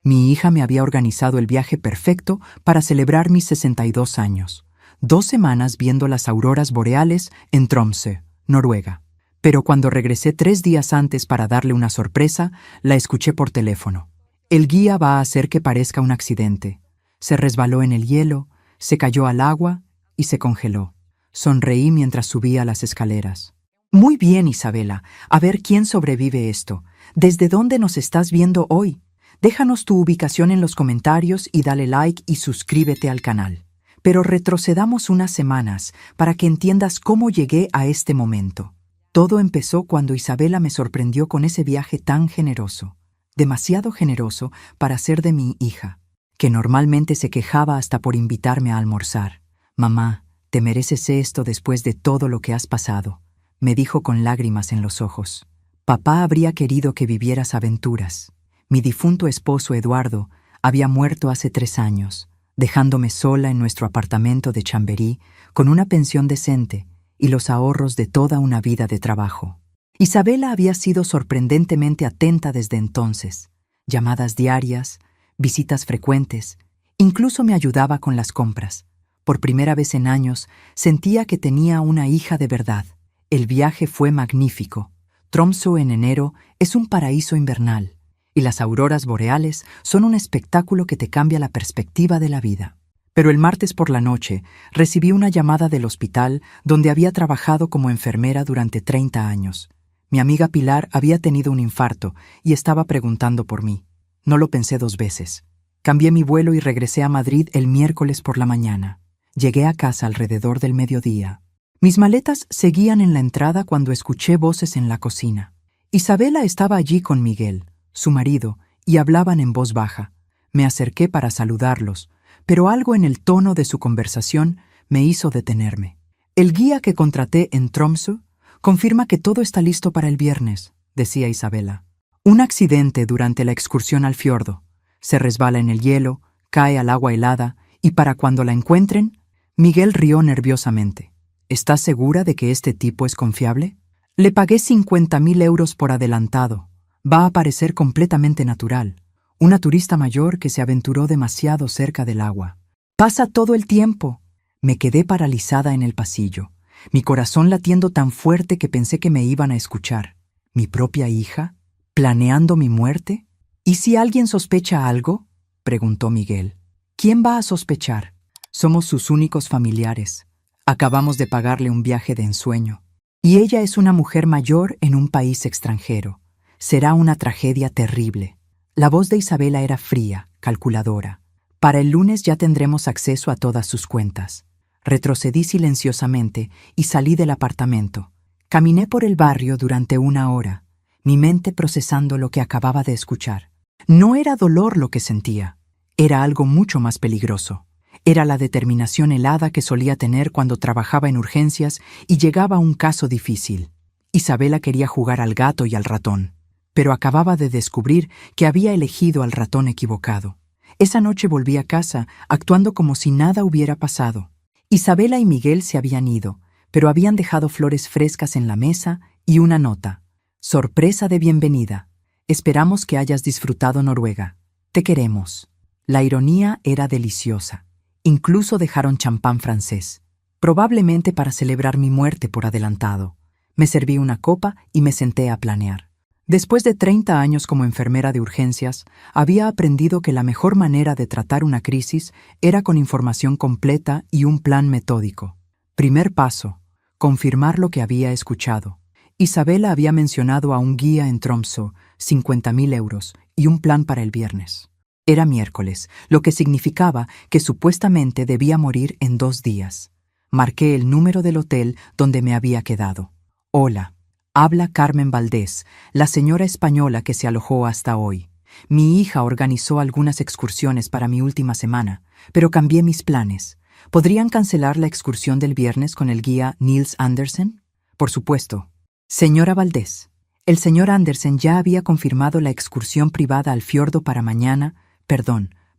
Mi hija me había organizado el viaje perfecto para celebrar mis 62 años. 2 semanas viendo las auroras boreales en Tromsø, Noruega. Pero cuando regresé 3 días antes para darle una sorpresa, la escuché por teléfono. El guía va a hacer que parezca un accidente. Se resbaló en el hielo, se cayó al agua y se congeló. Sonreí mientras subía las escaleras. Muy bien, Isabela. A ver quién sobrevive esto. ¿Desde dónde nos estás viendo hoy? Déjanos tu ubicación en los comentarios y dale like y suscríbete al canal. Pero retrocedamos unas semanas para que entiendas cómo llegué a este momento. Todo empezó cuando Isabela me sorprendió con ese viaje tan generoso. Demasiado generoso para ser de mi hija, que normalmente se quejaba hasta por invitarme a almorzar. Mamá, te mereces esto después de todo lo que has pasado, me dijo con lágrimas en los ojos. Papá habría querido que vivieras aventuras. Mi difunto esposo Eduardo había muerto hace 3 años, dejándome sola en nuestro apartamento de Chamberí con una pensión decente y los ahorros de toda una vida de trabajo. Isabela había sido sorprendentemente atenta desde entonces. Llamadas diarias, visitas frecuentes, incluso me ayudaba con las compras. Por primera vez en años, sentía que tenía una hija de verdad. El viaje fue magnífico. Tromsø en enero es un paraíso invernal, y las auroras boreales son un espectáculo que te cambia la perspectiva de la vida. Pero el martes por la noche recibí una llamada del hospital donde había trabajado como enfermera durante 30 años. Mi amiga Pilar había tenido un infarto y estaba preguntando por mí. No lo pensé 2 veces. Cambié mi vuelo y regresé a Madrid el miércoles por la mañana. Llegué a casa alrededor del mediodía. Mis maletas seguían en la entrada cuando escuché voces en la cocina. Isabela estaba allí con Miguel, su marido, y hablaban en voz baja. Me acerqué para saludarlos, pero algo en el tono de su conversación me hizo detenerme. El guía que contraté en Tromsø confirma que todo está listo para el viernes, decía Isabela. Un accidente durante la excursión al fiordo. Se resbala en el hielo, cae al agua helada, y para cuando la encuentren, Miguel rió nerviosamente. ¿Estás segura de que este tipo es confiable? Le pagué 50.000 euros por adelantado. Va a parecer completamente natural. Una turista mayor que se aventuró demasiado cerca del agua. Pasa todo el tiempo. Me quedé paralizada en el pasillo, mi corazón latiendo tan fuerte que pensé que me iban a escuchar. ¿Mi propia hija? ¿Planeando mi muerte? ¿Y si alguien sospecha algo?, preguntó Miguel. ¿Quién va a sospechar? Somos sus únicos familiares. Acabamos de pagarle un viaje de ensueño. Y ella es una mujer mayor en un país extranjero. Será una tragedia terrible. La voz de Isabela era fría, calculadora. Para el lunes ya tendremos acceso a todas sus cuentas. Retrocedí silenciosamente y salí del apartamento. Caminé por el barrio durante 1 hora, mi mente procesando lo que acababa de escuchar. No era dolor lo que sentía, era algo mucho más peligroso. Era la determinación helada que solía tener cuando trabajaba en urgencias y llegaba a un caso difícil. Isabela quería jugar al gato y al ratón, pero acababa de descubrir que había elegido al ratón equivocado. Esa noche volví a casa, actuando como si nada hubiera pasado. Isabela y Miguel se habían ido, pero habían dejado flores frescas en la mesa y una nota. Sorpresa de bienvenida. Esperamos que hayas disfrutado Noruega. Te queremos. La ironía era deliciosa. Incluso dejaron champán francés, probablemente para celebrar mi muerte por adelantado. Me serví una copa y me senté a planear. Después de 30 años como enfermera de urgencias, había aprendido que la mejor manera de tratar una crisis era con información completa y un plan metódico. Primer paso: confirmar lo que había escuchado. Isabela había mencionado a un guía en Tromsø, 50.000 euros y un plan para el viernes. Era miércoles, lo que significaba que supuestamente debía morir en 2 días. Marqué el número del hotel donde me había quedado. Hola. Habla Carmen Valdés, la señora española que se alojó hasta hoy. Mi hija organizó algunas excursiones para mi última semana, pero cambié mis planes. ¿Podrían cancelar la excursión del viernes con el guía Nils Andersen? Por supuesto. Señora Valdés, el señor Andersen ya había confirmado la excursión privada al fiordo para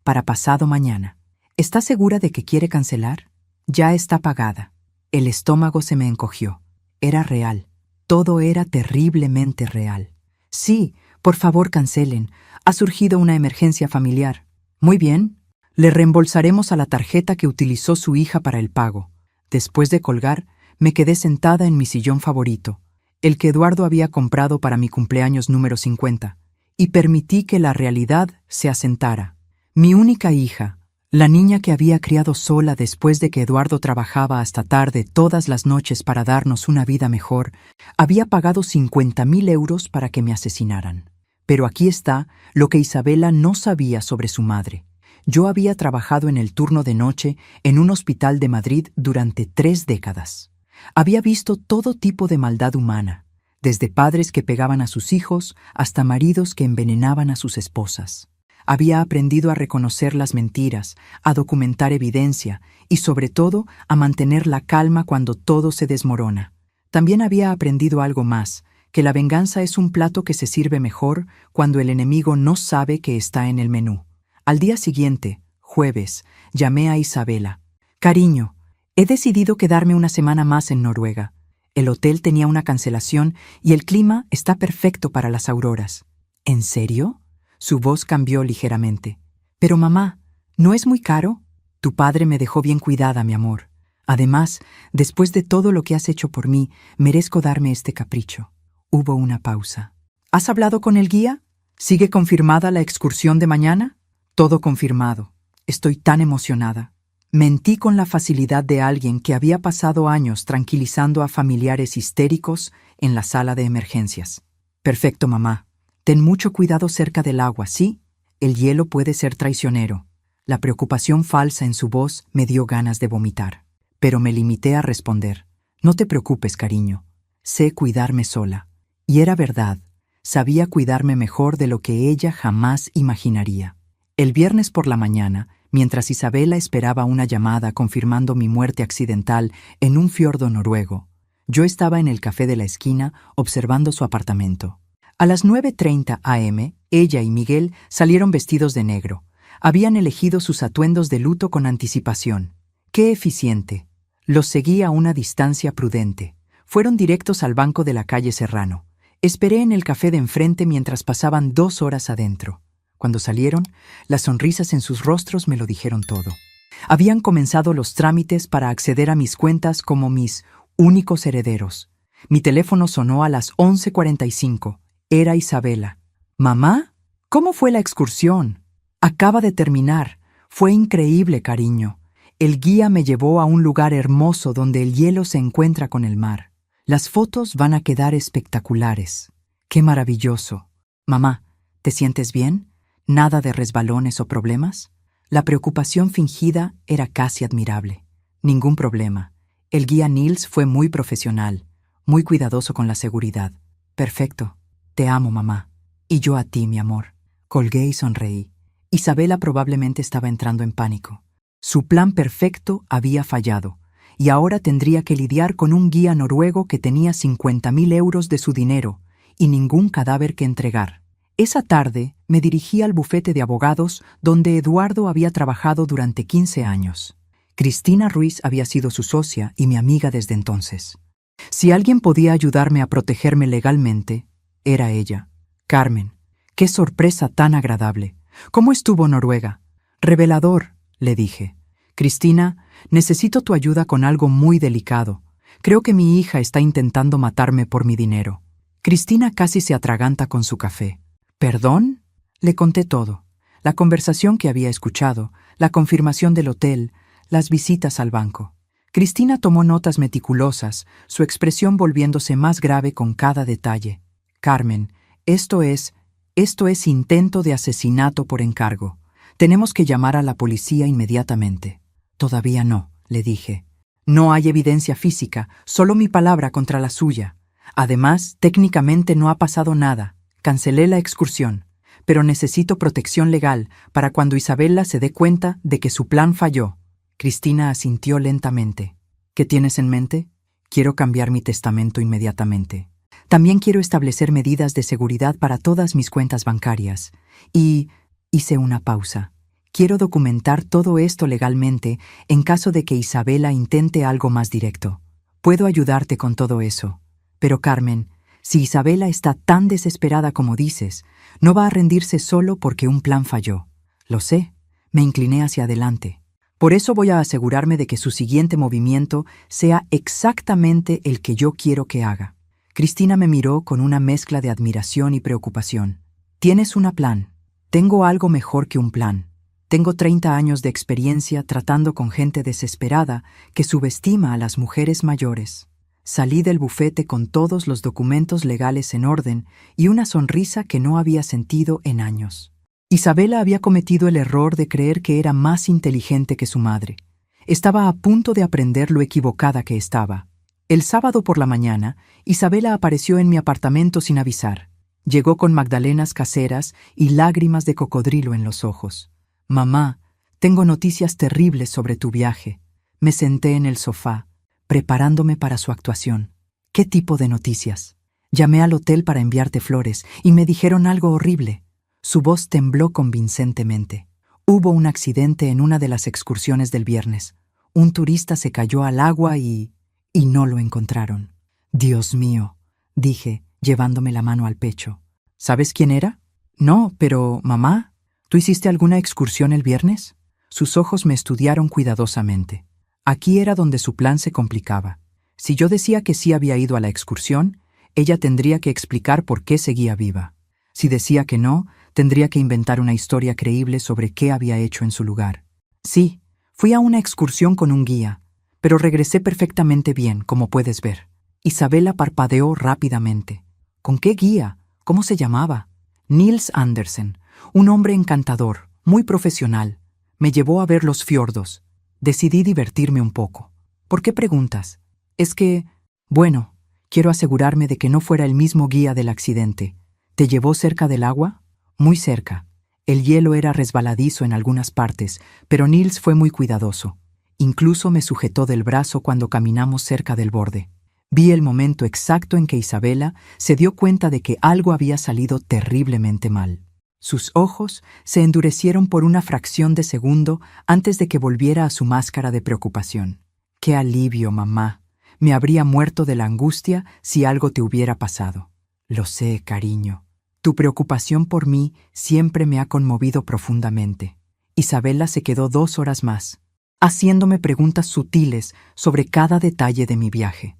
para pasado mañana. ¿Está segura de que quiere cancelar? Ya está pagada. El estómago se me encogió. Era real. Todo era terriblemente real. Sí, Por favor, cancelen. Ha surgido una emergencia familiar. Muy bien. Le reembolsaremos a la tarjeta que utilizó su hija para el pago. Después de colgar, me quedé sentada en mi sillón favorito, el que Eduardo había comprado para mi cumpleaños número 50, y permití que la realidad se asentara. Mi única hija, la niña que había criado sola después de que Eduardo trabajaba hasta tarde todas las noches para darnos una vida mejor, había pagado 50.000 euros para que me asesinaran. Pero aquí está lo que Isabela no sabía sobre su madre. Yo había trabajado en el turno de noche en un hospital de Madrid durante 3 décadas. Había visto todo tipo de maldad humana, desde padres que pegaban a sus hijos hasta maridos que envenenaban a sus esposas. Había aprendido a reconocer las mentiras, a documentar evidencia y, sobre todo, a mantener la calma cuando todo se desmorona. También había aprendido algo más, que la venganza es un plato que se sirve mejor cuando el enemigo no sabe que está en el menú. Al día siguiente, jueves, llamé a Isabela. Cariño, he decidido quedarme una semana más en Noruega. El hotel tenía una cancelación y el clima está perfecto para las auroras. ¿En serio? Su voz cambió ligeramente. Pero mamá, ¿no es muy caro? Tu padre me dejó bien cuidada, mi amor. Además, después de todo lo que has hecho por mí, merezco darme este capricho. Hubo una pausa. ¿Has hablado con el guía? ¿Sigue confirmada la excursión de mañana? Todo confirmado. Estoy tan emocionada. Mentí con la facilidad de alguien que había pasado años tranquilizando a familiares histéricos en la sala de emergencias. Perfecto, mamá. Ten mucho cuidado cerca del agua, ¿sí? El hielo puede ser traicionero. La preocupación falsa en su voz me dio ganas de vomitar. Pero me limité a responder. No te preocupes, cariño. Sé cuidarme sola. Y era verdad. Sabía cuidarme mejor de lo que ella jamás imaginaría. El viernes por la mañana, mientras Isabela esperaba una llamada confirmando mi muerte accidental en un fiordo noruego, yo estaba en el café de la esquina observando su apartamento. A las 9:30 am, ella y Miguel salieron vestidos de negro. Habían elegido sus atuendos de luto con anticipación. ¡Qué eficiente! Los seguí a una distancia prudente. Fueron directos al banco de la calle Serrano. Esperé en el café de enfrente mientras pasaban 2 horas adentro. Cuando salieron, las sonrisas en sus rostros me lo dijeron todo. Habían comenzado los trámites para acceder a mis cuentas como mis únicos herederos. Mi teléfono sonó a las 11:45. Era Isabela. «¿Mamá? ¿Cómo fue la excursión?» «Acaba de terminar. Fue increíble, cariño. El guía me llevó a un lugar hermoso donde el hielo se encuentra con el mar. Las fotos van a quedar espectaculares. ¡Qué maravilloso! Mamá, ¿te sientes bien? ¿Nada de resbalones o problemas?» La preocupación fingida era casi admirable. Ningún problema. El guía Nils fue muy profesional, muy cuidadoso con la seguridad. Perfecto. Te amo, mamá. Y yo a ti, mi amor. Colgué y sonreí. Isabela probablemente estaba entrando en pánico. Su plan perfecto había fallado, y ahora tendría que lidiar con un guía noruego que tenía 50.000 euros de su dinero y ningún cadáver que entregar. Esa tarde me dirigí al bufete de abogados donde Eduardo había trabajado durante 15 años. Cristina Ruiz había sido su socia y mi amiga desde entonces. Si alguien podía ayudarme a protegerme legalmente, era ella. Carmen, qué sorpresa tan agradable. ¿Cómo estuvo Noruega? Revelador, le dije. Cristina, necesito tu ayuda con algo muy delicado. Creo que mi hija está intentando matarme por mi dinero. Cristina casi se atraganta con su café. ¿Perdón? Le conté todo. La conversación que había escuchado, la confirmación del hotel, las visitas al banco. Cristina tomó notas meticulosas, su expresión volviéndose más grave con cada detalle. Carmen, esto es intento de asesinato por encargo. Tenemos que llamar a la policía inmediatamente. Todavía no, le dije. No hay evidencia física, solo mi palabra contra la suya. Además, técnicamente no ha pasado nada. Cancelé la excursión, pero necesito protección legal para cuando Isabela se dé cuenta de que su plan falló. Cristina asintió lentamente. ¿Qué tienes en mente? Quiero cambiar mi testamento inmediatamente. También quiero establecer medidas de seguridad para todas mis cuentas bancarias. Y hice una pausa. Quiero documentar todo esto legalmente en caso de que Isabela intente algo más directo. Puedo ayudarte con todo eso. Pero Carmen, si Isabela está tan desesperada como dices, No va a rendirse solo porque un plan falló. Lo sé. Me incliné hacia adelante. Por eso voy a asegurarme de que su siguiente movimiento sea exactamente el que yo quiero que haga. Cristina me miró con una mezcla de admiración y preocupación. Tienes un plan. Tengo algo mejor que un plan. Tengo 30 años de experiencia tratando con gente desesperada que subestima a las mujeres mayores. Salí del bufete con todos los documentos legales en orden y una sonrisa que no había sentido en años. Isabela había cometido el error de creer que era más inteligente que su madre. Estaba a punto de aprender lo equivocada que estaba. El sábado por la mañana, Isabela apareció en mi apartamento sin avisar. Llegó con magdalenas caseras y lágrimas de cocodrilo en los ojos. «Mamá, tengo noticias terribles sobre tu viaje». Me senté en el sofá, preparándome para su actuación. «¿Qué tipo de noticias?» «Llamé al hotel para enviarte flores y me dijeron algo horrible». Su voz tembló convincentemente. «Hubo un accidente en una de las excursiones del viernes. Un turista se cayó al agua y no lo encontraron». «Dios mío», dije, llevándome la mano al pecho. «¿Sabes quién era?» «No, pero, mamá, ¿tú hiciste alguna excursión el viernes?» Sus ojos me estudiaron cuidadosamente. Aquí era donde su plan se complicaba. Si yo decía que sí había ido a la excursión, ella tendría que explicar por qué seguía viva. Si decía que no, tendría que inventar una historia creíble sobre qué había hecho en su lugar. «Sí, fui a una excursión con un guía, pero regresé perfectamente bien, como puedes ver». Isabela parpadeó rápidamente. «¿Con qué guía? ¿Cómo se llamaba?» «Nils Andersen, un hombre encantador, muy profesional. Me llevó a ver los fiordos. Decidí divertirme un poco». «¿Por qué preguntas?» «Es que, bueno, quiero asegurarme de que no fuera el mismo guía del accidente». «¿Te llevó cerca del agua?» «Muy cerca. El hielo era resbaladizo en algunas partes, pero Nils fue muy cuidadoso. Incluso me sujetó del brazo cuando caminamos cerca del borde». Vi el momento exacto en que Isabela se dio cuenta de que algo había salido terriblemente mal. Sus ojos se endurecieron por una fracción de segundo antes de que volviera a su máscara de preocupación. «Qué alivio, mamá. Me habría muerto de la angustia si algo te hubiera pasado». «Lo sé, cariño. Tu preocupación por mí siempre me ha conmovido profundamente». Isabela se quedó 2 horas más, haciéndome preguntas sutiles sobre cada detalle de mi viaje.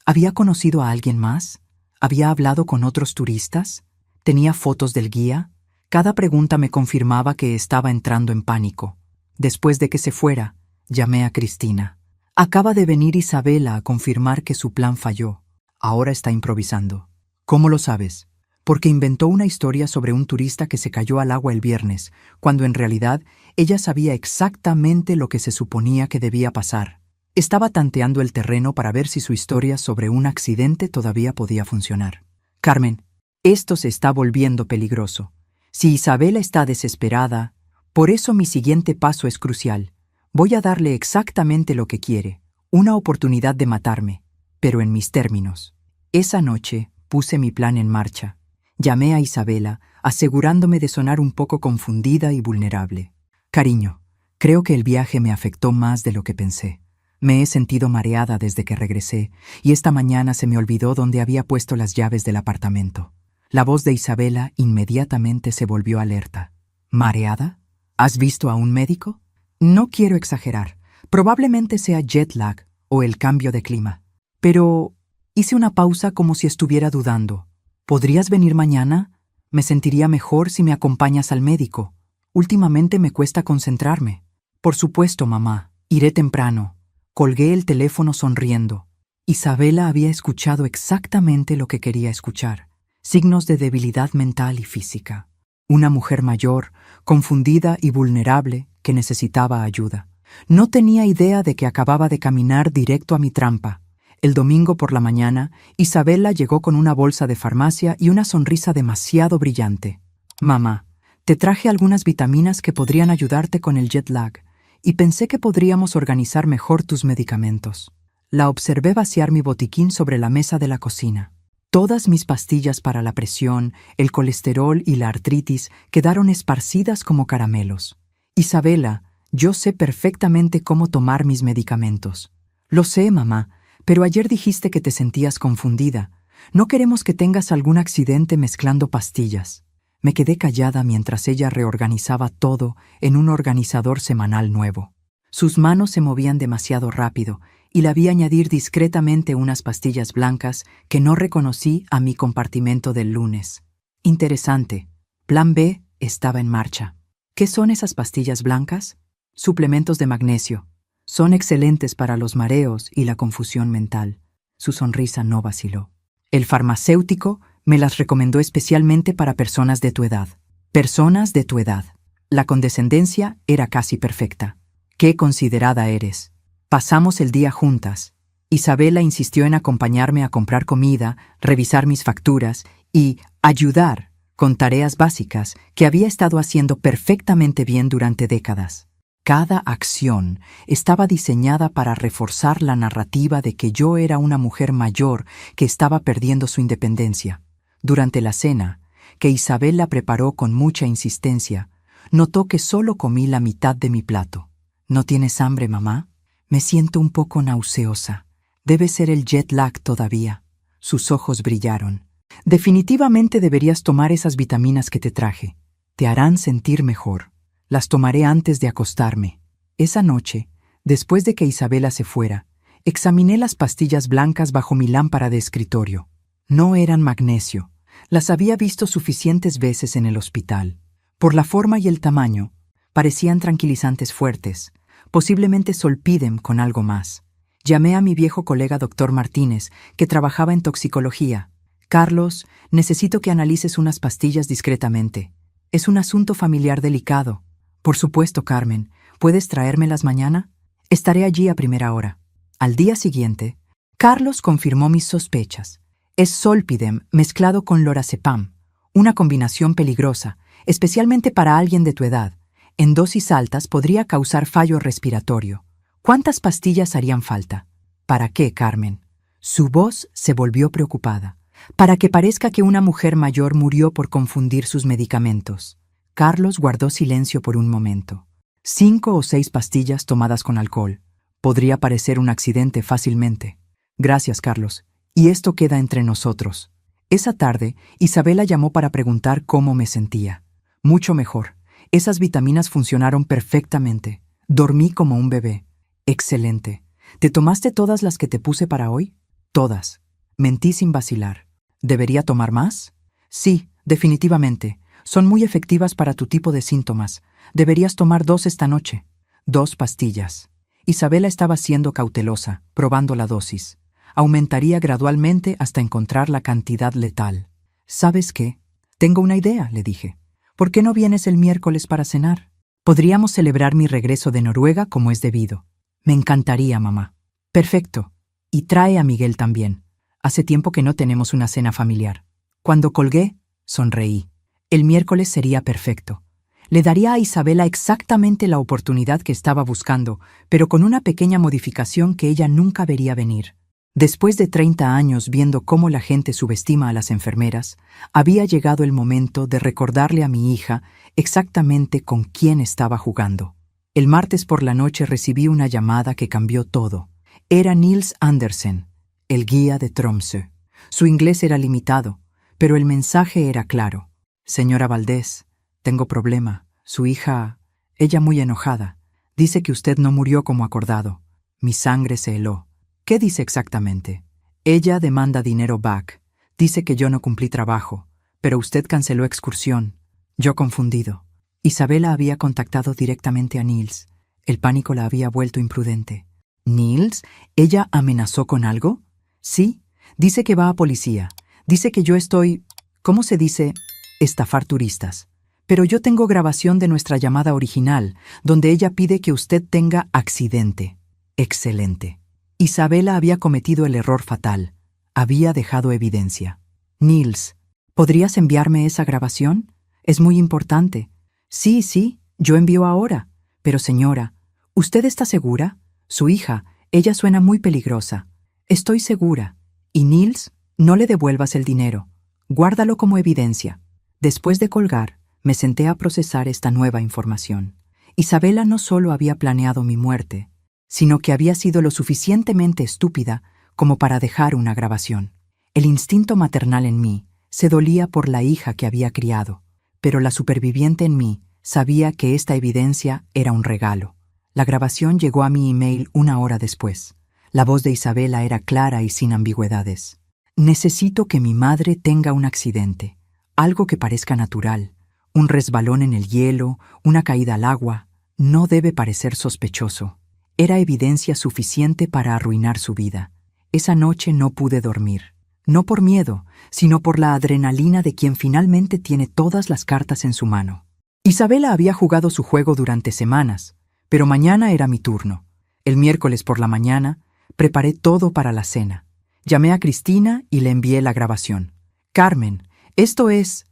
¿Había conocido a alguien más? ¿Había hablado con otros turistas? ¿Tenía fotos del guía? Cada pregunta me confirmaba que estaba entrando en pánico. Después de que se fuera, llamé a Cristina. «Acaba de venir Isabela a confirmar que su plan falló. Ahora está improvisando». «¿Cómo lo sabes?» «Porque inventó una historia sobre un turista que se cayó al agua el viernes, cuando en realidad ella sabía exactamente lo que se suponía que debía pasar. Estaba tanteando el terreno para ver si su historia sobre un accidente todavía podía funcionar». «Carmen, esto se está volviendo peligroso. Si Isabela está desesperada, por eso mi siguiente paso es crucial. Voy a darle exactamente lo que quiere, una oportunidad de matarme, pero en mis términos». Esa noche puse mi plan en marcha. Llamé a Isabela, asegurándome de sonar un poco confundida y vulnerable. «Cariño, creo que el viaje me afectó más de lo que pensé. Me he sentido mareada desde que regresé, y esta mañana se me olvidó dónde había puesto las llaves del apartamento». La voz de Isabela inmediatamente se volvió alerta. «¿Mareada? ¿Has visto a un médico?» «No quiero exagerar. Probablemente sea jet lag o el cambio de clima». Pero hice una pausa como si estuviera dudando. «¿Podrías venir mañana? Me sentiría mejor si me acompañas al médico. Últimamente me cuesta concentrarme». «Por supuesto, mamá. Iré temprano». Colgué el teléfono sonriendo. Isabela había escuchado exactamente lo que quería escuchar. Signos de debilidad mental y física. Una mujer mayor, confundida y vulnerable, que necesitaba ayuda. No tenía idea de que acababa de caminar directo a mi trampa. El domingo por la mañana, Isabela llegó con una bolsa de farmacia y una sonrisa demasiado brillante. «Mamá, te traje algunas vitaminas que podrían ayudarte con el jet lag, y pensé que podríamos organizar mejor tus medicamentos». La observé vaciar mi botiquín sobre la mesa de la cocina. Todas mis pastillas para la presión, el colesterol y la artritis quedaron esparcidas como caramelos. «Isabela, yo sé perfectamente cómo tomar mis medicamentos». «Lo sé, mamá, pero ayer dijiste que te sentías confundida. No queremos que tengas algún accidente mezclando pastillas». Me quedé callada mientras ella reorganizaba todo en un organizador semanal nuevo. Sus manos se movían demasiado rápido y la vi añadir discretamente unas pastillas blancas que no reconocí a mi compartimento del lunes. Interesante. Plan B estaba en marcha. ¿Qué son esas pastillas blancas? Suplementos de magnesio. Son excelentes para los mareos y la confusión mental. Su sonrisa no vaciló. El farmacéutico me las recomendó especialmente para personas de tu edad. Personas de tu edad. La condescendencia era casi perfecta. ¡Qué considerada eres! Pasamos el día juntas. Isabela insistió en acompañarme a comprar comida, revisar mis facturas y ayudar con tareas básicas que había estado haciendo perfectamente bien durante décadas. Cada acción estaba diseñada para reforzar la narrativa de que yo era una mujer mayor que estaba perdiendo su independencia. Durante la cena, que Isabela preparó con mucha insistencia, notó que solo comí la mitad de mi plato. ¿No tienes hambre, mamá? Me siento un poco nauseosa. Debe ser el jet lag todavía. Sus ojos brillaron. Definitivamente deberías tomar esas vitaminas que te traje. Te harán sentir mejor. Las tomaré antes de acostarme. Esa noche, después de que Isabela se fuera, examiné las pastillas blancas bajo mi lámpara de escritorio. No eran magnesio. Las había visto suficientes veces en el hospital. Por la forma y el tamaño, parecían tranquilizantes fuertes, posiblemente Zolpidem con algo más. Llamé a mi viejo colega Dr. Martínez, que trabajaba en toxicología. Carlos, necesito que analices unas pastillas discretamente. Es un asunto familiar delicado. Por supuesto, Carmen. ¿Puedes traérmelas mañana? Estaré allí a primera hora. Al día siguiente, Carlos confirmó mis sospechas. Es Zolpidem mezclado con lorazepam, una combinación peligrosa, especialmente para alguien de tu edad. En dosis altas podría causar fallo respiratorio. ¿Cuántas pastillas harían falta? ¿Para qué, Carmen? Su voz se volvió preocupada. Para que parezca que una mujer mayor murió por confundir sus medicamentos. Carlos guardó silencio por un momento. 5 o 6 pastillas tomadas con alcohol. Podría parecer un accidente fácilmente. Gracias, Carlos. Y esto queda entre nosotros. Esa tarde, Isabela llamó para preguntar cómo me sentía. Mucho mejor. Esas vitaminas funcionaron perfectamente. Dormí como un bebé. Excelente. ¿Te tomaste todas las que te puse para hoy? Todas. Mentí sin vacilar. ¿Debería tomar más? Sí, definitivamente. Son muy efectivas para tu tipo de síntomas. Deberías tomar 2 esta noche. 2 pastillas. Isabela estaba siendo cautelosa, probando la dosis. Aumentaría gradualmente hasta encontrar la cantidad letal. ¿Sabes qué? Tengo una idea, le dije. ¿Por qué no vienes el miércoles para cenar? Podríamos celebrar mi regreso de Noruega como es debido. Me encantaría, mamá. Perfecto. Y trae a Miguel también. Hace tiempo que no tenemos una cena familiar. Cuando colgué, sonreí. El miércoles sería perfecto. Le daría a Isabela exactamente la oportunidad que estaba buscando, pero con una pequeña modificación que ella nunca vería venir. Después de 30 años viendo cómo la gente subestima a las enfermeras, había llegado el momento de recordarle a mi hija exactamente con quién estaba jugando. El martes por la noche recibí una llamada que cambió todo. Era Nils Andersen, el guía de Tromsø. Su inglés era limitado, pero el mensaje era claro. Señora Valdés, tengo problema. Su hija, ella muy enojada, dice que usted no murió como acordado. Mi sangre se heló. ¿Qué dice exactamente? Ella demanda dinero back. Dice que yo no cumplí trabajo, pero usted canceló excursión. Yo confundido. Isabela había contactado directamente a Nils. El pánico la había vuelto imprudente. ¿Nils? ¿Ella amenazó con algo? Sí. Dice que va a policía. Dice que yo estoy... ¿Cómo se dice? Estafar turistas. Pero yo tengo grabación de nuestra llamada original, donde ella pide que usted tenga accidente. Excelente. Isabela había cometido el error fatal. Había dejado evidencia. Nils, ¿podrías enviarme esa grabación? Es muy importante. Sí, yo envío ahora. Pero señora, ¿usted está segura? Su hija, ella suena muy peligrosa. Estoy segura. Y Nils, no le devuelvas el dinero. Guárdalo como evidencia. Después de colgar, me senté a procesar esta nueva información. Isabela no solo había planeado mi muerte, sino que había sido lo suficientemente estúpida como para dejar una grabación. El instinto maternal en mí se dolía por la hija que había criado, pero la superviviente en mí sabía que esta evidencia era un regalo. La grabación llegó a mi email 1 hora después. La voz de Isabela era clara y sin ambigüedades. Necesito que mi madre tenga un accidente, algo que parezca natural. Un resbalón en el hielo, una caída al agua. No debe parecer sospechoso. Era evidencia suficiente para arruinar su vida. Esa noche no pude dormir. No por miedo, sino por la adrenalina de quien finalmente tiene todas las cartas en su mano. Isabela había jugado su juego durante semanas, pero mañana era mi turno. El miércoles por la mañana, preparé todo para la cena. Llamé a Cristina y le envié la grabación. Carmen, esto es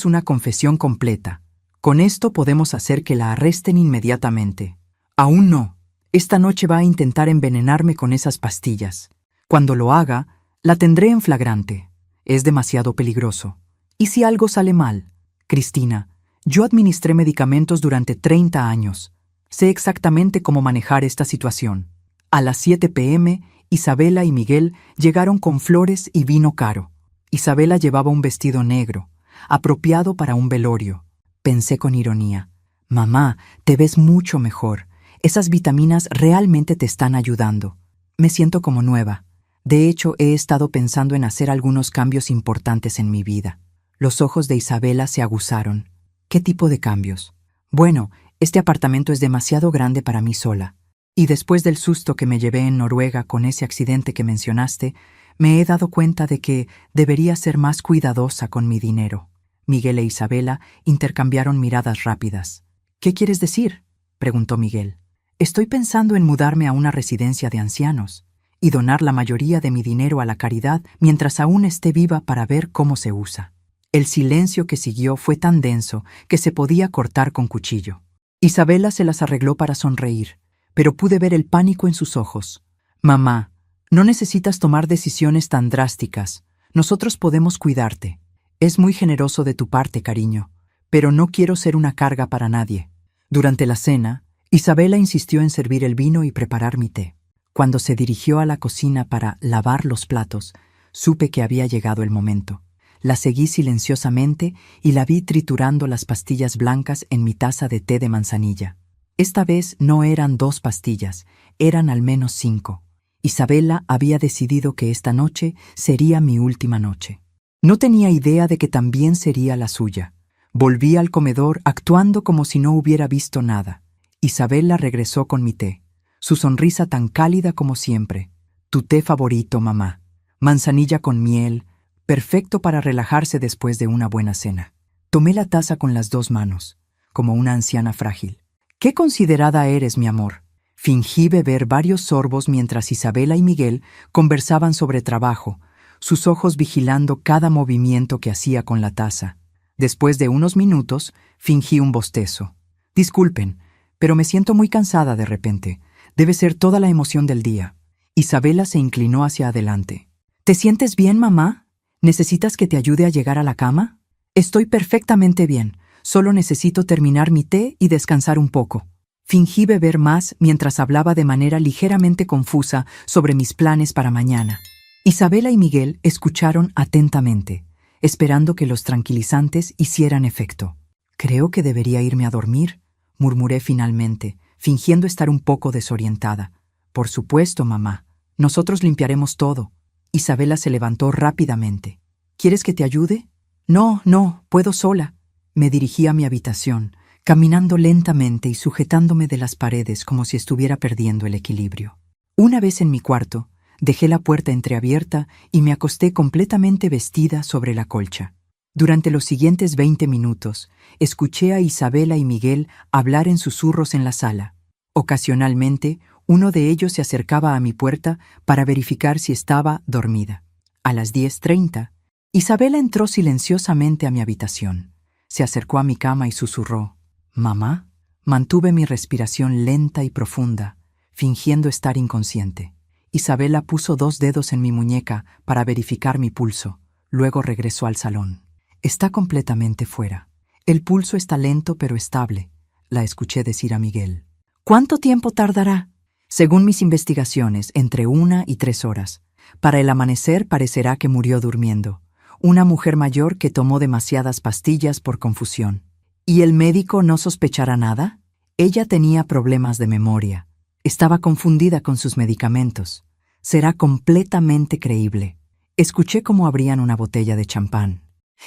una confesión completa. Con esto podemos hacer que la arresten inmediatamente. Aún no. Esta noche va a intentar envenenarme con esas pastillas. Cuando lo haga, la tendré en flagrante. Es demasiado peligroso. ¿Y si algo sale mal? Cristina, yo administré medicamentos durante 30 años. Sé exactamente cómo manejar esta situación. A las 7 p.m., Isabela y Miguel llegaron con flores y vino caro. Isabela llevaba un vestido negro, apropiado para un velorio. Pensé con ironía. Mamá, te ves mucho mejor. Esas vitaminas realmente te están ayudando. Me siento como nueva. De hecho, he estado pensando en hacer algunos cambios importantes en mi vida. Los ojos de Isabela se aguzaron. ¿Qué tipo de cambios? Bueno, este apartamento es demasiado grande para mí sola. Y después del susto que me llevé en Noruega con ese accidente que mencionaste, me he dado cuenta de que debería ser más cuidadosa con mi dinero. Miguel e Isabela intercambiaron miradas rápidas. ¿Qué quieres decir?, preguntó Miguel. Estoy pensando en mudarme a una residencia de ancianos y donar la mayoría de mi dinero a la caridad mientras aún esté viva para ver cómo se usa. El silencio que siguió fue tan denso que se podía cortar con cuchillo. Isabela se las arregló para sonreír, pero pude ver el pánico en sus ojos. Mamá, no necesitas tomar decisiones tan drásticas. Nosotros podemos cuidarte. Es muy generoso de tu parte, cariño, pero no quiero ser una carga para nadie. Durante la cena, Isabela insistió en servir el vino y preparar mi té. Cuando se dirigió a la cocina para lavar los platos, supe que había llegado el momento. La seguí silenciosamente y la vi triturando las pastillas blancas en mi taza de té de manzanilla. Esta vez no eran 2 pastillas, eran al menos 5. Isabela había decidido que esta noche sería mi última noche. No tenía idea de que también sería la suya. Volví al comedor actuando como si no hubiera visto nada. Isabela regresó con mi té, su sonrisa tan cálida como siempre. Tu té favorito, mamá. Manzanilla con miel, perfecto para relajarse después de una buena cena. Tomé la taza con las 2 manos, como una anciana frágil. ¡Qué considerada eres, mi amor! Fingí beber varios sorbos mientras Isabela y Miguel conversaban sobre trabajo, sus ojos vigilando cada movimiento que hacía con la taza. Después de unos minutos, fingí un bostezo. Disculpen, pero me siento muy cansada de repente. Debe ser toda la emoción del día. Isabela se inclinó hacia adelante. ¿Te sientes bien, mamá? ¿Necesitas que te ayude a llegar a la cama? Estoy perfectamente bien. Solo necesito terminar mi té y descansar un poco. Fingí beber más mientras hablaba de manera ligeramente confusa sobre mis planes para mañana. Isabela y Miguel escucharon atentamente, esperando que los tranquilizantes hicieran efecto. Creo que debería irme a dormir, murmuré finalmente, fingiendo estar un poco desorientada. Por supuesto, mamá. Nosotros limpiaremos todo. Isabela se levantó rápidamente. ¿Quieres que te ayude? No, puedo sola. Me dirigí a mi habitación, caminando lentamente y sujetándome de las paredes como si estuviera perdiendo el equilibrio. Una vez en mi cuarto, dejé la puerta entreabierta y me acosté completamente vestida sobre la colcha. Durante los siguientes 20 minutos, escuché a Isabela y Miguel hablar en susurros en la sala. Ocasionalmente, uno de ellos se acercaba a mi puerta para verificar si estaba dormida. A las 10:30, Isabela entró silenciosamente a mi habitación. Se acercó a mi cama y susurró, «¿Mamá?» Mantuve mi respiración lenta y profunda, fingiendo estar inconsciente. Isabela puso 2 dedos en mi muñeca para verificar mi pulso. Luego regresó al salón. Está completamente fuera. El pulso está lento pero estable, la escuché decir a Miguel. ¿Cuánto tiempo tardará? Según mis investigaciones, entre 1 y 3 horas. Para el amanecer parecerá que murió durmiendo. una mujer mayor que tomó demasiadas pastillas por confusión. ¿Y el médico no sospechará nada? Ella tenía problemas de memoria. Estaba confundida con sus medicamentos. Será completamente creíble. Escuché cómo abrían una botella de champán.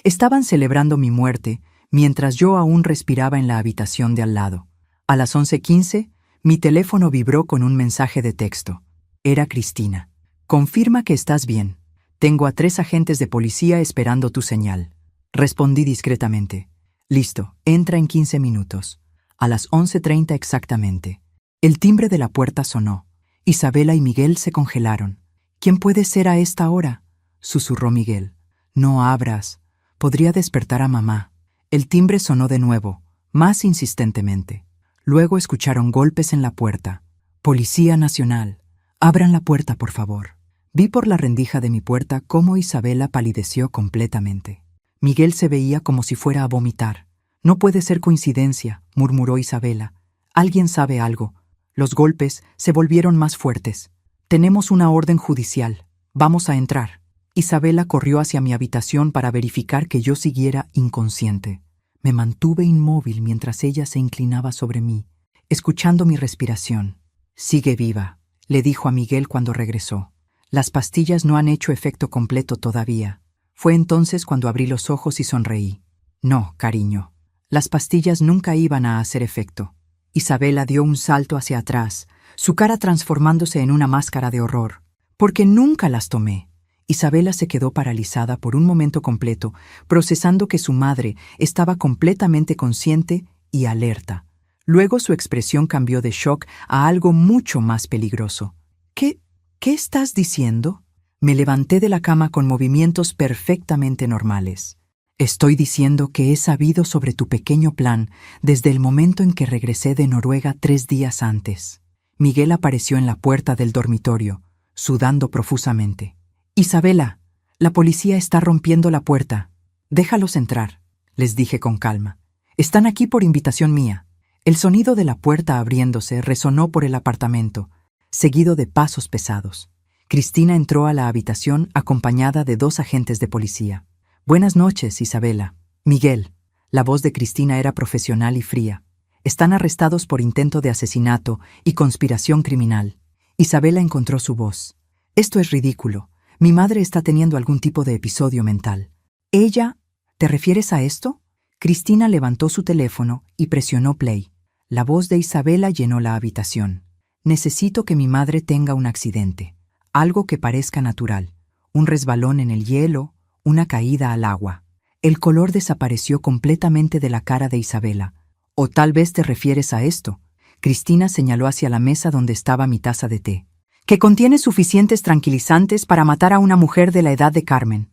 Estaban celebrando mi muerte, mientras yo aún respiraba en la habitación de al lado. A las 11:15, mi teléfono vibró con un mensaje de texto. Era Cristina. Confirma que estás bien. Tengo a 3 agentes de policía esperando tu señal. Respondí discretamente. Listo, entra en 15 minutos. A las 11:30 exactamente. El timbre de la puerta sonó. Isabela y Miguel se congelaron. ¿Quién puede ser a esta hora?, susurró Miguel. No abras. Podría despertar a mamá. El timbre sonó de nuevo, más insistentemente. Luego escucharon golpes en la puerta. Policía Nacional. Abran la puerta, por favor. Vi por la rendija de mi puerta cómo Isabela palideció completamente. Miguel se veía como si fuera a vomitar. No puede ser coincidencia, murmuró Isabela. Alguien sabe algo. Los golpes se volvieron más fuertes. Tenemos una orden judicial. Vamos a entrar. Isabela corrió hacia mi habitación para verificar que yo siguiera inconsciente. Me mantuve inmóvil mientras ella se inclinaba sobre mí, escuchando mi respiración. Sigue viva, le dijo a Miguel cuando regresó. Las pastillas no han hecho efecto completo todavía. Fue entonces cuando abrí los ojos y sonreí. No, cariño. Las pastillas nunca iban a hacer efecto. Isabela dio un salto hacia atrás, su cara transformándose en una máscara de horror. Porque nunca las tomé. Isabela se quedó paralizada por un momento completo, procesando que su madre estaba completamente consciente y alerta. Luego su expresión cambió de shock a algo mucho más peligroso. ¿Qué estás diciendo? Me levanté de la cama con movimientos perfectamente normales. Estoy diciendo que he sabido sobre tu pequeño plan desde el momento en que regresé de Noruega 3 días antes. Miguel apareció en la puerta del dormitorio, sudando profusamente. Isabela, la policía está rompiendo la puerta. Déjalos entrar, les dije con calma. Están aquí por invitación mía. El sonido de la puerta abriéndose resonó por el apartamento, seguido de pasos pesados. Cristina entró a la habitación acompañada de 2 agentes de policía. Buenas noches, Isabela. Miguel. La voz de Cristina era profesional y fría. Están arrestados por intento de asesinato y conspiración criminal. Isabela encontró su voz. Esto es ridículo. Mi madre está teniendo algún tipo de episodio mental. ¿Ella? ¿Te refieres a esto? Cristina levantó su teléfono y presionó play. La voz de Isabela llenó la habitación. Necesito que mi madre tenga un accidente. Algo que parezca natural. Un resbalón en el hielo, una caída al agua. El color desapareció completamente de la cara de Isabela. O tal vez te refieres a esto. Cristina señaló hacia la mesa donde estaba mi taza de té. Que contiene suficientes tranquilizantes para matar a una mujer de la edad de Carmen.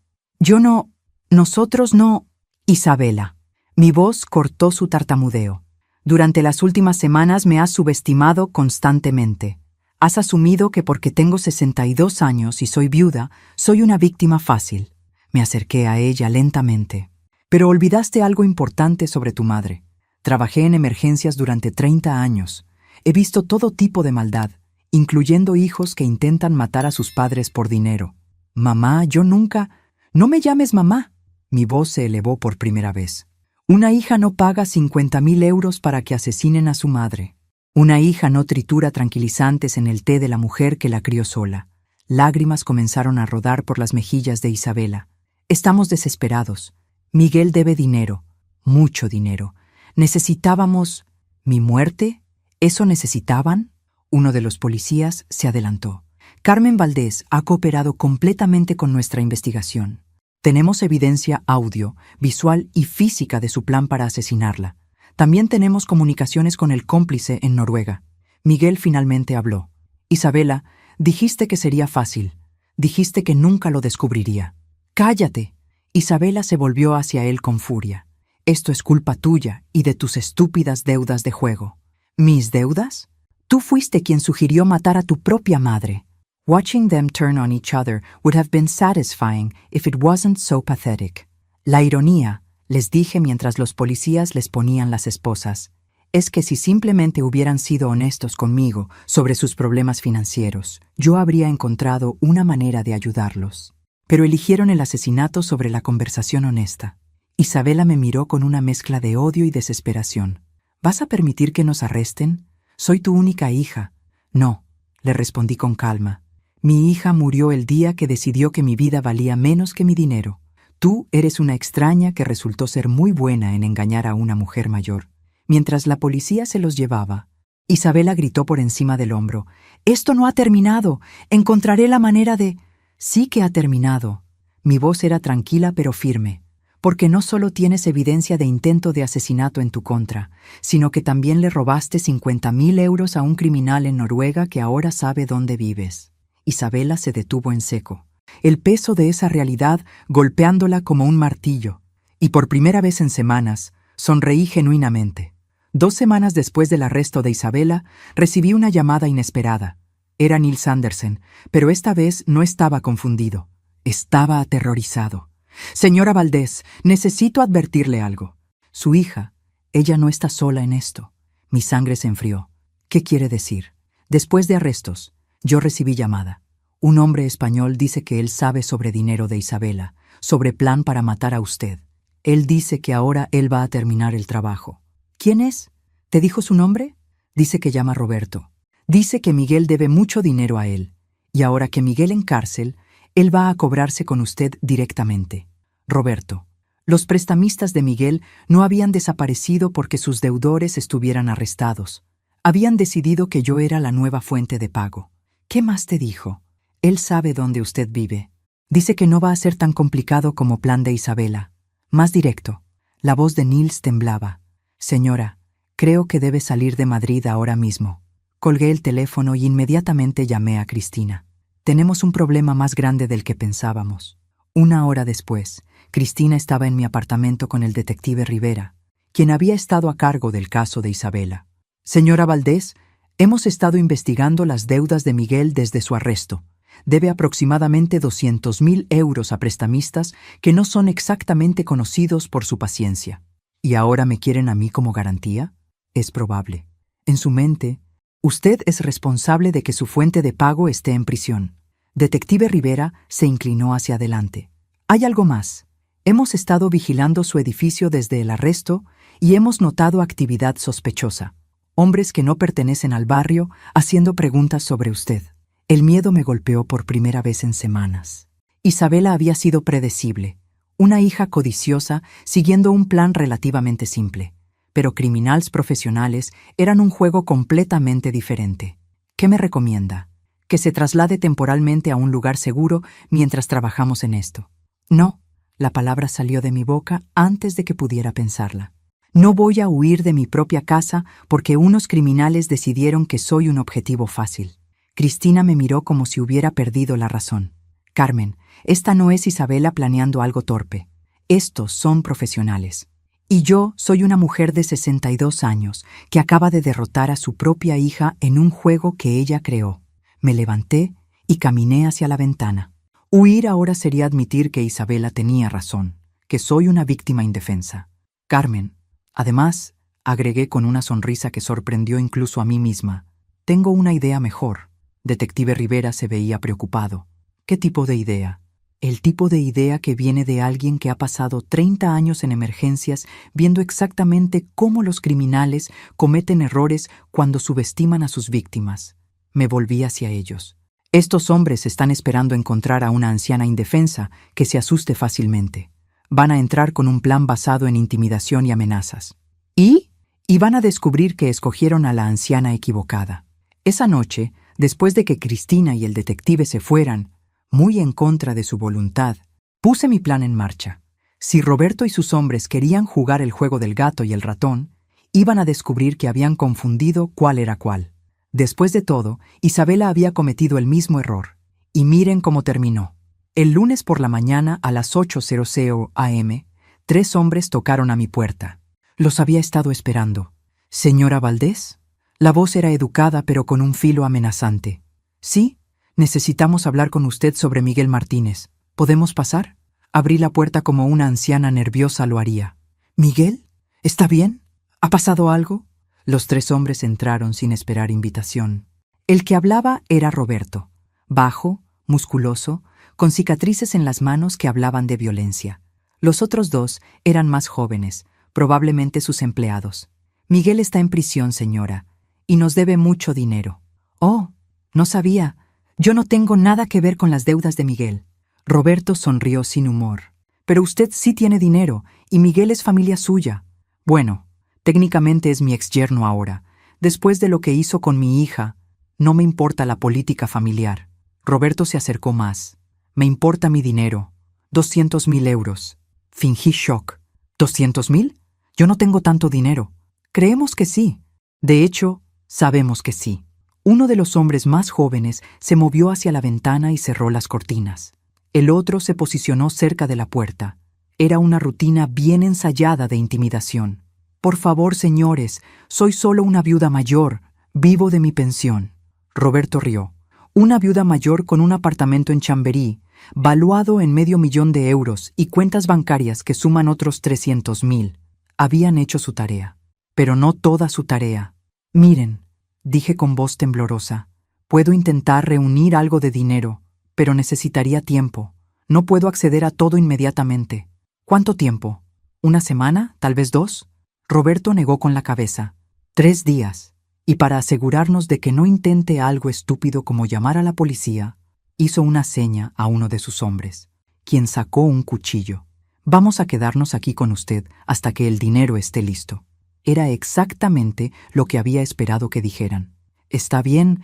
Nosotros no... Isabela. Mi voz cortó su tartamudeo. Durante las últimas semanas me has subestimado constantemente. Has asumido que porque tengo 62 años y soy viuda, soy una víctima fácil. Me acerqué a ella lentamente. Pero olvidaste algo importante sobre tu madre. Trabajé en emergencias durante 30 años. He visto todo tipo de maldad, incluyendo hijos que intentan matar a sus padres por dinero. Mamá, yo nunca... No me llames mamá. Mi voz se elevó por primera vez. Una hija no paga 50.000 euros para que asesinen a su madre. Una hija no tritura tranquilizantes en el té de la mujer que la crió sola. Lágrimas comenzaron a rodar por las mejillas de Isabela. Estamos desesperados. Miguel debe dinero. Mucho dinero. Necesitábamos... ¿Mi muerte? ¿Eso necesitaban? Uno de los policías se adelantó. Carmen Valdés ha cooperado completamente con nuestra investigación. Tenemos evidencia audio, visual y física de su plan para asesinarla. También tenemos comunicaciones con el cómplice en Noruega. Miguel finalmente habló. Isabela, dijiste que sería fácil. Dijiste que nunca lo descubriría. ¡Cállate! Isabela se volvió hacia él con furia. Esto es culpa tuya y de tus estúpidas deudas de juego. ¿Mis deudas? Tú fuiste quien sugirió matar a tu propia madre. Watching them turn on each other would have been satisfying if it wasn't so pathetic. La ironía, les dije mientras los policías les ponían las esposas, es que si simplemente hubieran sido honestos conmigo sobre sus problemas financieros, yo habría encontrado una manera de ayudarlos. pero eligieron el asesinato sobre la conversación honesta. Isabela me miró con una mezcla de odio y desesperación. ¿Vas a permitir que nos arresten? Soy tu única hija. No, le respondí con calma. Mi hija murió el día que decidió que mi vida valía menos que mi dinero. Tú eres una extraña que resultó ser muy buena en engañar a una mujer mayor. Mientras la policía se los llevaba, Isabela gritó por encima del hombro. «¡Esto no ha terminado! Encontraré la manera de...» «Sí que ha terminado». Mi voz era tranquila pero firme. «Porque no solo tienes evidencia de intento de asesinato en tu contra, sino que también le robaste 50.000 euros a un criminal en Noruega que ahora sabe dónde vives». Isabela se detuvo en seco, el peso de esa realidad golpeándola como un martillo, y por primera vez en semanas sonreí genuinamente. 2 semanas después del arresto de Isabela, recibí una llamada inesperada. Era Nils Andersen, pero esta vez no estaba confundido. Estaba aterrorizado. «Señora Valdés, necesito advertirle algo. Su hija, ella no está sola en esto». Mi sangre se enfrió. ¿Qué quiere decir? Después de arrestos, yo recibí llamada. Un hombre español dice que él sabe sobre dinero de Isabela, sobre plan para matar a usted. Él dice que ahora él va a terminar el trabajo. ¿Quién es? ¿Te dijo su nombre? Dice que llama Roberto. Dice que Miguel debe mucho dinero a él, y ahora que Miguel en cárcel, él va a cobrarse con usted directamente. Roberto. Los prestamistas de Miguel no habían desaparecido porque sus deudores estuvieran arrestados. Habían decidido que yo era la nueva fuente de pago. ¿Qué más te dijo? Él sabe dónde usted vive. Dice que no va a ser tan complicado como plan de Isabela. Más directo. La voz de Nils temblaba. «Señora, creo que debe salir de Madrid ahora mismo». Colgué el teléfono y inmediatamente llamé a Cristina. «Tenemos un problema más grande del que pensábamos». 1 hora después, Cristina estaba en mi apartamento con el detective Rivera, quien había estado a cargo del caso de Isabela. «Señora Valdés, hemos estado investigando las deudas de Miguel desde su arresto. Debe aproximadamente 200.000 euros a prestamistas que no son exactamente conocidos por su paciencia. ¿Y ahora me quieren a mí como garantía? Es probable. En su mente, usted es responsable de que su fuente de pago esté en prisión». Detective Rivera se inclinó hacia adelante. «Hay algo más. Hemos estado vigilando su edificio desde el arresto y hemos notado actividad sospechosa. Hombres que no pertenecen al barrio haciendo preguntas sobre usted». El miedo me golpeó por primera vez en semanas. Isabela había sido predecible, una hija codiciosa siguiendo un plan relativamente simple, pero criminales profesionales eran un juego completamente diferente. ¿Qué me recomienda? Que se traslade temporalmente a un lugar seguro mientras trabajamos en esto. No, la palabra salió de mi boca antes de que pudiera pensarla. No voy a huir de mi propia casa porque unos criminales decidieron que soy un objetivo fácil. Cristina me miró como si hubiera perdido la razón. «Carmen, esta no es Isabela planeando algo torpe. Estos son profesionales. Y yo soy una mujer de 62 años que acaba de derrotar a su propia hija en un juego que ella creó». Me levanté y caminé hacia la ventana. Huir ahora sería admitir que Isabela tenía razón, que soy una víctima indefensa. «Carmen, además», agregué con una sonrisa que sorprendió incluso a mí misma, «tengo una idea mejor». Detective Rivera se veía preocupado. ¿Qué tipo de idea? El tipo de idea que viene de alguien que ha pasado 30 años en emergencias viendo exactamente cómo los criminales cometen errores cuando subestiman a sus víctimas. Me volví hacia ellos. Estos hombres están esperando encontrar a una anciana indefensa que se asuste fácilmente. Van a entrar con un plan basado en intimidación y amenazas. Y van a descubrir que escogieron a la anciana equivocada. Esa noche, después de que Cristina y el detective se fueran, muy en contra de su voluntad, puse mi plan en marcha. Si Roberto y sus hombres querían jugar el juego del gato y el ratón, iban a descubrir que habían confundido cuál era cuál. Después de todo, Isabela había cometido el mismo error. Y miren cómo terminó. El lunes por la mañana a las 8:00 am, 3 hombres tocaron a mi puerta. Los había estado esperando. «¿Señora Valdés?» La voz era educada pero con un filo amenazante. «Sí, necesitamos hablar con usted sobre Miguel Martínez. ¿Podemos pasar?» Abrí la puerta como una anciana nerviosa lo haría. «¿Miguel? ¿Está bien? ¿Ha pasado algo?» Los 3 hombres entraron sin esperar invitación. El que hablaba era Roberto, bajo, musculoso, con cicatrices en las manos que hablaban de violencia. Los otros dos eran más jóvenes, probablemente sus empleados. Miguel está en prisión, señora, y nos debe mucho dinero. Oh, no sabía. Yo no tengo nada que ver con las deudas de Miguel. Roberto sonrió sin humor. Pero usted sí tiene dinero, y Miguel es familia suya. Bueno, técnicamente es mi exyerno ahora. Después de lo que hizo con mi hija, no me importa la política familiar. Roberto se acercó más. Me importa mi dinero. 200.000 euros. Fingí shock. ¿200.000? Yo no tengo tanto dinero. Creemos que sí. De hecho, sabemos que sí. Uno de los hombres más jóvenes se movió hacia la ventana y cerró las cortinas. El otro se posicionó cerca de la puerta. Era una rutina bien ensayada de intimidación. Por favor, señores, soy solo una viuda mayor. Vivo de mi pensión. Roberto rió. Una viuda mayor con un apartamento en Chamberí, valuado en $500.000 euros y cuentas bancarias que suman otros 300.000. Habían hecho su tarea. Pero no toda su tarea. Miren, dije con voz temblorosa, puedo intentar reunir algo de dinero, pero necesitaría tiempo. No puedo acceder a todo inmediatamente. ¿Cuánto tiempo? ¿Una semana? ¿Tal vez 2? Roberto negó con la cabeza. 3 días. Y para asegurarnos de que no intente algo estúpido como llamar a la policía, hizo una seña a uno de sus hombres, quien sacó un cuchillo. Vamos a quedarnos aquí con usted hasta que el dinero esté listo. Era exactamente lo que había esperado que dijeran. Está bien,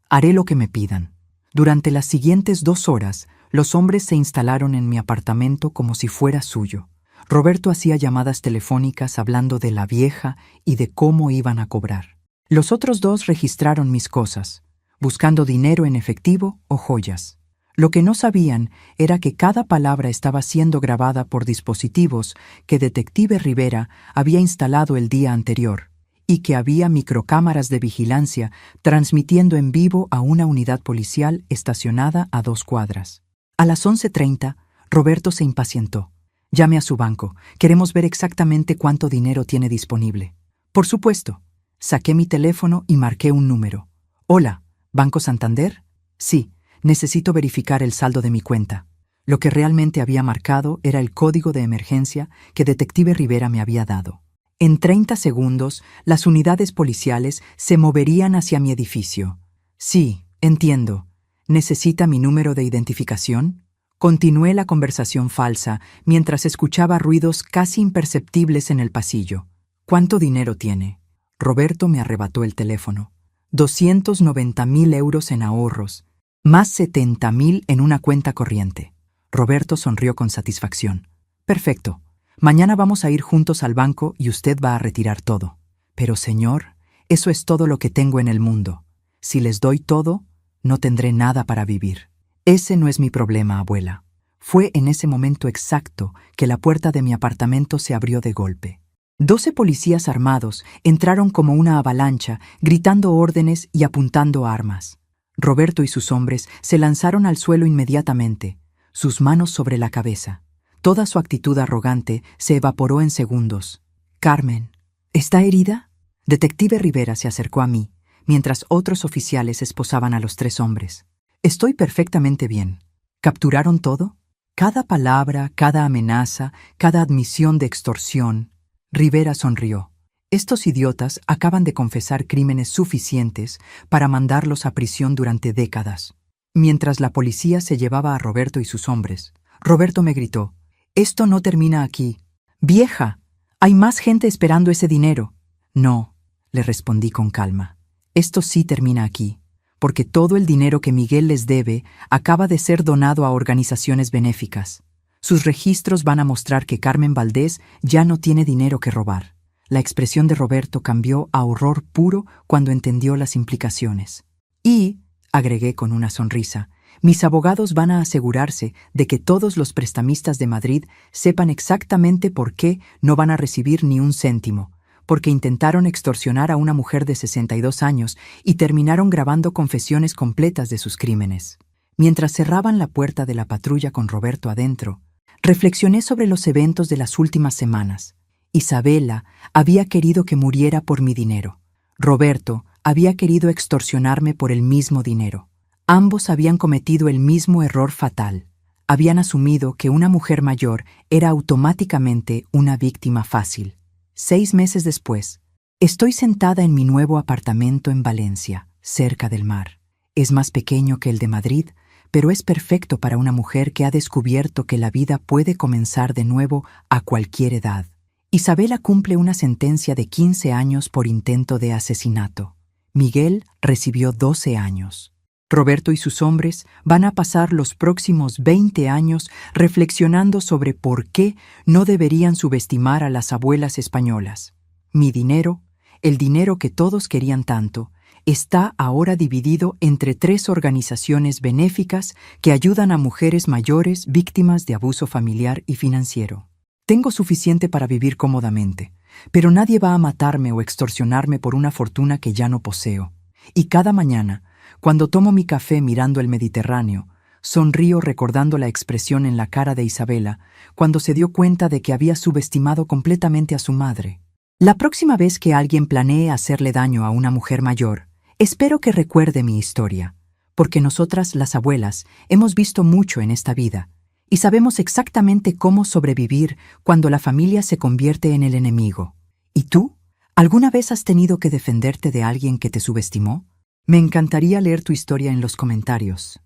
haré lo que me pidan. Durante las siguientes 2 horas, los hombres se instalaron en mi apartamento como si fuera suyo. Roberto hacía llamadas telefónicas hablando de la vieja y de cómo iban a cobrar. Los otros 2 registraron mis cosas, buscando dinero en efectivo o joyas. Lo que no sabían era que cada palabra estaba siendo grabada por dispositivos que Detective Rivera había instalado el día anterior y que había microcámaras de vigilancia transmitiendo en vivo a una unidad policial estacionada a 2 cuadras. A las 11:30, Roberto se impacientó. Llame a su banco. Queremos ver exactamente cuánto dinero tiene disponible. Por supuesto. Saqué mi teléfono y marqué un número. Hola, ¿Banco Santander? Sí. Necesito verificar el saldo de mi cuenta. Lo que realmente había marcado era el código de emergencia que Detective Rivera me había dado. En 30 segundos, las unidades policiales se moverían hacia mi edificio. Sí, entiendo. ¿Necesita mi número de identificación? Continué la conversación falsa mientras escuchaba ruidos casi imperceptibles en el pasillo. ¿Cuánto dinero tiene? Roberto me arrebató el teléfono. 290.000 euros en ahorros. Más 70.000 en una cuenta corriente. Roberto sonrió con satisfacción. Perfecto. Mañana vamos a ir juntos al banco y usted va a retirar todo. Pero, señor, eso es todo lo que tengo en el mundo. Si les doy todo, no tendré nada para vivir. Ese no es mi problema, abuela. Fue en ese momento exacto que la puerta de mi apartamento se abrió de golpe. 12 policías armados entraron como una avalancha, gritando órdenes y apuntando armas. Roberto y sus hombres se lanzaron al suelo inmediatamente, sus manos sobre la cabeza. Toda su actitud arrogante se evaporó en segundos. «Carmen, ¿está herida?» Detective Rivera se acercó a mí, mientras otros oficiales esposaban a los 3 hombres. «Estoy perfectamente bien. ¿Capturaron todo?» Cada palabra, cada amenaza, cada admisión de extorsión. Rivera sonrió. Estos idiotas acaban de confesar crímenes suficientes para mandarlos a prisión durante décadas. Mientras la policía se llevaba a Roberto y sus hombres, Roberto me gritó, «Esto no termina aquí. ¡Vieja! Hay más gente esperando ese dinero». «No», le respondí con calma. «Esto sí termina aquí, porque todo el dinero que Miguel les debe acaba de ser donado a organizaciones benéficas. Sus registros van a mostrar que Carmen Valdés ya no tiene dinero que robar». La expresión de Roberto cambió a horror puro cuando entendió las implicaciones. «Y», agregué con una sonrisa, «mis abogados van a asegurarse de que todos los prestamistas de Madrid sepan exactamente por qué no van a recibir ni un céntimo, porque intentaron extorsionar a una mujer de 62 años y terminaron grabando confesiones completas de sus crímenes». Mientras cerraban la puerta de la patrulla con Roberto adentro, reflexioné sobre los eventos de las últimas semanas. Isabela había querido que muriera por mi dinero. Roberto había querido extorsionarme por el mismo dinero. Ambos habían cometido el mismo error fatal. Habían asumido que una mujer mayor era automáticamente una víctima fácil. 6 meses después, estoy sentada en mi nuevo apartamento en Valencia, cerca del mar. Es más pequeño que el de Madrid, pero es perfecto para una mujer que ha descubierto que la vida puede comenzar de nuevo a cualquier edad. Isabela cumple una sentencia de 15 años por intento de asesinato. Miguel recibió 12 años. Roberto y sus hombres van a pasar los próximos 20 años reflexionando sobre por qué no deberían subestimar a las abuelas españolas. Mi dinero, el dinero que todos querían tanto, está ahora dividido entre 3 organizaciones benéficas que ayudan a mujeres mayores víctimas de abuso familiar y financiero. Tengo suficiente para vivir cómodamente, pero nadie va a matarme o extorsionarme por una fortuna que ya no poseo. Y cada mañana, cuando tomo mi café mirando el Mediterráneo, sonrío recordando la expresión en la cara de Isabela cuando se dio cuenta de que había subestimado completamente a su madre. La próxima vez que alguien planee hacerle daño a una mujer mayor, espero que recuerde mi historia, porque nosotras, las abuelas, hemos visto mucho en esta vida y sabemos exactamente cómo sobrevivir cuando la familia se convierte en el enemigo. ¿Y tú? ¿Alguna vez has tenido que defenderte de alguien que te subestimó? Me encantaría leer tu historia en los comentarios.